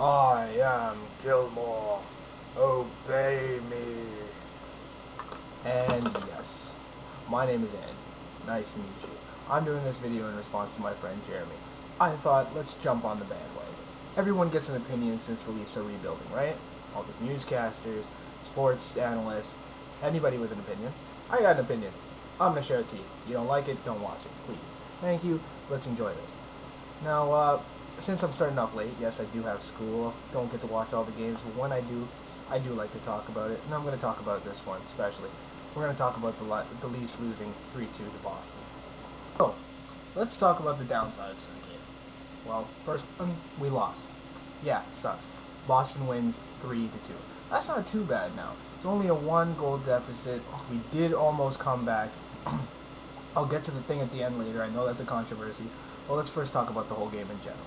I am Gilmore. Obey me. And yes, my name is Andy. Nice to meet you. I'm doing this video in response to my friend Jeremy. I thought, let's jump on the bandwagon. Everyone gets an opinion since the Leafs are rebuilding, right? All the newscasters, sports analysts, anybody with an opinion. I got an opinion. I'm going to share it to you. You don't like it, don't watch it, please. Thank you. Let's enjoy this. Now, since I'm starting off late, yes, I do have school. Don't get to watch all the games, but when I do like to talk about it, and I'm going to talk about this one especially. We're going to talk about the Leafs losing 3-2 to Boston. So, let's talk about the downsides of the game. Well, first one, we lost. Yeah, sucks. Boston wins 3-2. That's not too bad now. It's only a 1-goal deficit. We did almost come back. I'll get to the thing at the end later. I know that's a controversy. Well, let's first talk about the whole game in general.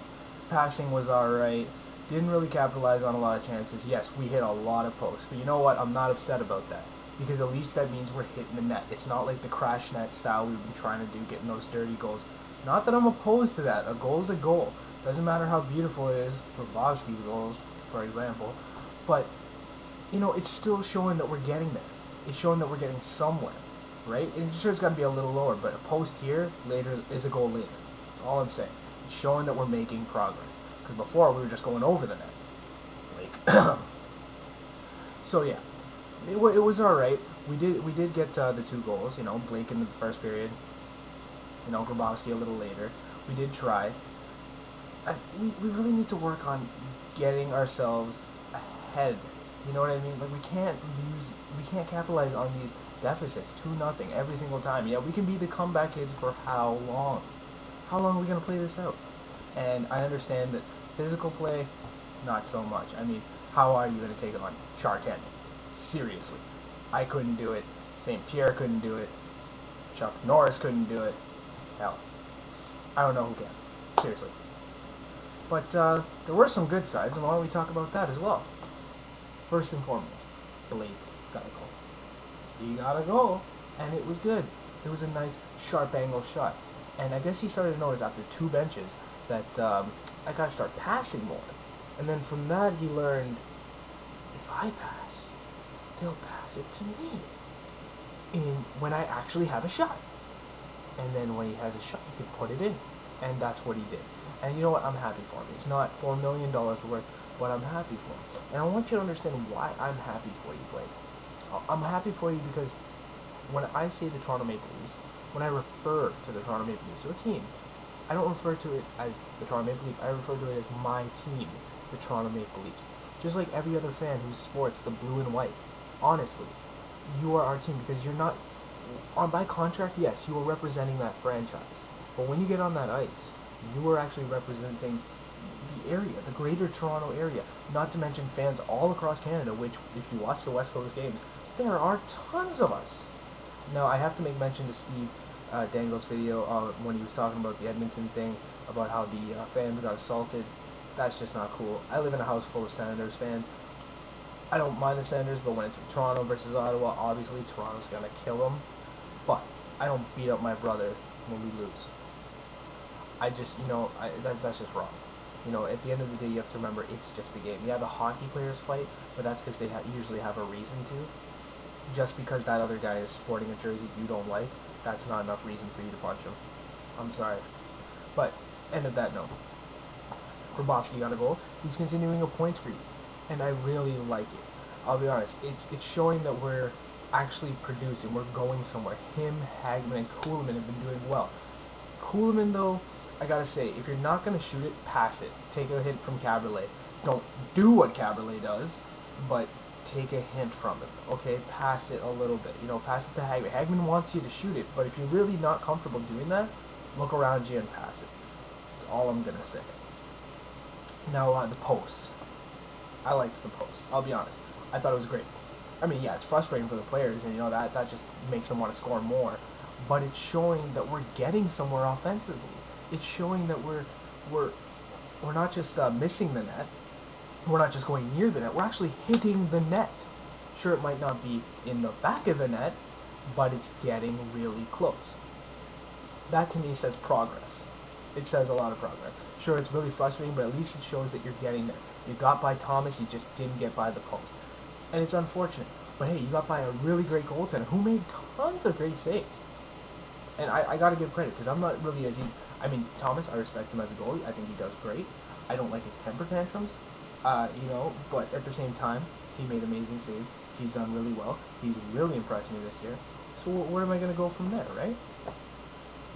Passing was alright. Didn't really capitalize on a lot of chances. Yes, we hit a lot of posts. But you know what? I'm not upset about that. Because at least that means we're hitting the net. It's not like the crash net style we've been trying to do, getting those dirty goals. Not that I'm opposed to that. A goal's a goal. Doesn't matter how beautiful it is. For Bobski's goals, for example. But, you know, it's still showing that we're getting there. It's showing that we're getting somewhere. Right? And sure, it's got to be a little lower. But a post here later is a goal later. That's all I'm saying. It's showing that we're making progress. Because before, we were just going over the net. Like, so yeah. It was alright. We did get the 2 goals, you know, Blake in the first period, you know, Grabowski a little later. We did try. We really need to work on getting ourselves ahead. You know what I mean? Like, we can't capitalize on these deficits, 2-0 every single time. Yeah, we can be the comeback kids for how long? How long are we going to play this out? And I understand that physical play, not so much. I mean, how are you going to take on Charcannon? Seriously. I couldn't do it. St. Pierre couldn't do it. Chuck Norris couldn't do it. Hell, I don't know who can. Seriously. But there were some good sides, and why don't we talk about that as well? First and foremost, Blake got a goal. He got a goal, and it was good. It was a nice, sharp angle shot. And I guess he started to notice after 2 benches that I gotta start passing more. And then from that he learned, if I pass, they'll pass it to me when I actually have a shot. And then when he has a shot, he can put it in. And that's what he did. And you know what? I'm happy for him. It's not $4 million worth, but I'm happy for him. And I want you to understand why I'm happy for you, Blake. I'm happy for you because when I say the Toronto Maple Leafs, when I refer to the Toronto Maple Leafs, or a team, I don't refer to it as the Toronto Maple Leafs. I refer to it as my team, the Toronto Maple Leafs. Just like every other fan who sports the blue and white. Honestly, you are our team because you're not, by contract, yes, you are representing that franchise. But when you get on that ice, you are actually representing the area, the greater Toronto area. Not to mention fans all across Canada, which, if you watch the West Coast games, there are tons of us. Now, I have to make mention to Steve Dangle's video when he was talking about the Edmonton thing, about how the fans got assaulted. That's just not cool. I live in a house full of Senators fans. I don't mind the Senators, but when it's Toronto versus Ottawa, obviously Toronto's going to kill them. But I don't beat up my brother when we lose. I just, you know, that's just wrong. You know, at the end of the day, you have to remember it's just the game. Yeah, the hockey players fight, but that's because they usually have a reason to. Just because that other guy is sporting a jersey you don't like, that's not enough reason for you to punch him. I'm sorry. But, end of that note. Grabowski got a goal. He's continuing a point streak, and I really like it. I'll be honest, it's showing that we're actually producing. We're going somewhere. Him, Hagman, and Kuhlman have been doing well. Kuhlman, though, I gotta say, if you're not gonna shoot it, pass it. Take a hint from Caberlet. Don't do what Caberlet does, but take a hint from him, okay? Pass it a little bit. You know, pass it to Hagman. Hagman wants you to shoot it, but if you're really not comfortable doing that, look around you and pass it. That's all I'm gonna say. Now, the post. I liked the post. I'll be honest. I thought it was great. I mean, yeah, it's frustrating for the players, and you know that just makes them want to score more. But it's showing that we're getting somewhere offensively. It's showing that we're not just missing the net. We're not just going near the net. We're actually hitting the net. Sure, it might not be in the back of the net, but it's getting really close. That to me says progress. It says a lot of progress. Sure, it's really frustrating, but at least it shows that you're getting there. You got by Thomas, you just didn't get by the post. And it's unfortunate. But hey, you got by a really great goaltender who made tons of great saves. And I got to give credit, because I'm not really a huge... I mean, Thomas, I respect him as a goalie. I think he does great. I don't like his temper tantrums, but at the same time, he made amazing saves. He's done really well. He's really impressed me this year. So where am I going to go from there, right?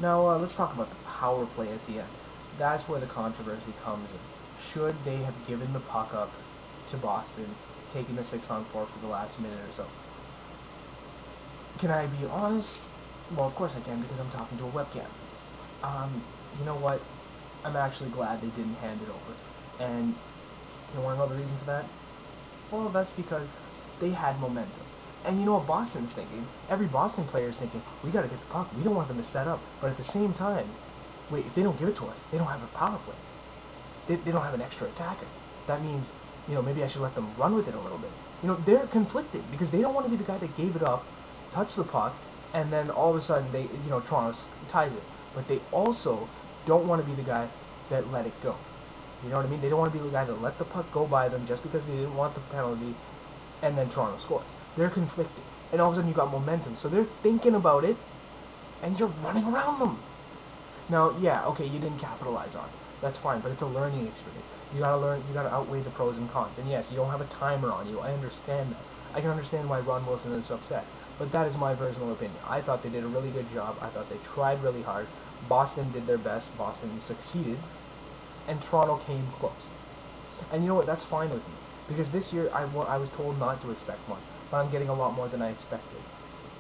Now, let's talk about the power play at the end. That's where the controversy comes in. Should they have given the puck up to Boston, taking the 6-on-4 for the last minute or so? Can I be honest? Well, of course I can, because I'm talking to a webcam. You know what? I'm actually glad they didn't hand it over. And you want to know the reason for that? Well, that's because they had momentum. And you know what Boston's thinking? Every Boston player is thinking, we got to get the puck. We don't want them to set up. But at the same time, wait, if they don't give it to us, they don't have a power play. They don't have an extra attacker. That means, maybe I should let them run with it a little bit. They're conflicted because they don't want to be the guy that gave it up, touched the puck, and then all of a sudden Toronto ties it. But they also don't want to be the guy that let it go. You know what I mean? They don't want to be the guy that let the puck go by them just because they didn't want the penalty, and then Toronto scores. They're conflicted. And all of a sudden you got momentum. So they're thinking about it, and you're running around them. Now, yeah, okay, you didn't capitalize on it. That's fine, but it's a learning experience. You gotta learn, you gotta outweigh the pros and cons. And yes, you don't have a timer on you. I understand that. I can understand why Ron Wilson is upset. But that is my personal opinion. I thought they did a really good job. I thought they tried really hard. Boston did their best. Boston succeeded. And Toronto came close. And you know what? That's fine with me. Because this year, I was told not to expect much. But I'm getting a lot more than I expected.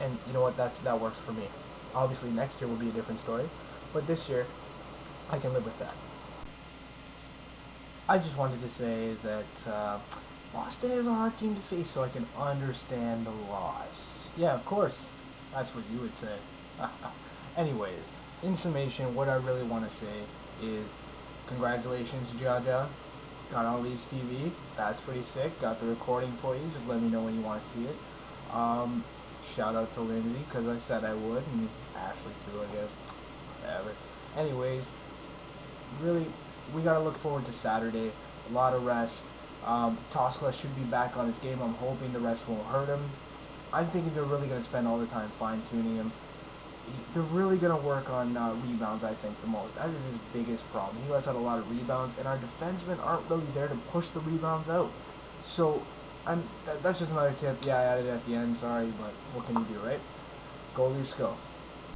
And you know what? That works for me. Obviously, next year will be a different story. But this year, I can live with that. I just wanted to say that Boston is a hard team to face, so I can understand the loss. Yeah, of course. That's what you would say. Anyways, in summation, what I really want to say is congratulations, Jah Jah. Got on Leafs TV. That's pretty sick. Got the recording for you. Just let me know when you want to see it. Shout out to Lindsay, because I said I would, and Ashley too, I guess. Whatever. Anyways, really, we gotta look forward to Saturday. A lot of rest. Toskala should be back on his game. I'm hoping the rest won't hurt him. I'm thinking they're really gonna spend all the time fine-tuning him. They're really gonna work on rebounds, I think, the most. That is his biggest problem. He lets out a lot of rebounds, and our defensemen aren't really there to push the rebounds out. So, that's just another tip. Yeah, I added it at the end. Sorry, but what can you do, right? Go Leafs, go.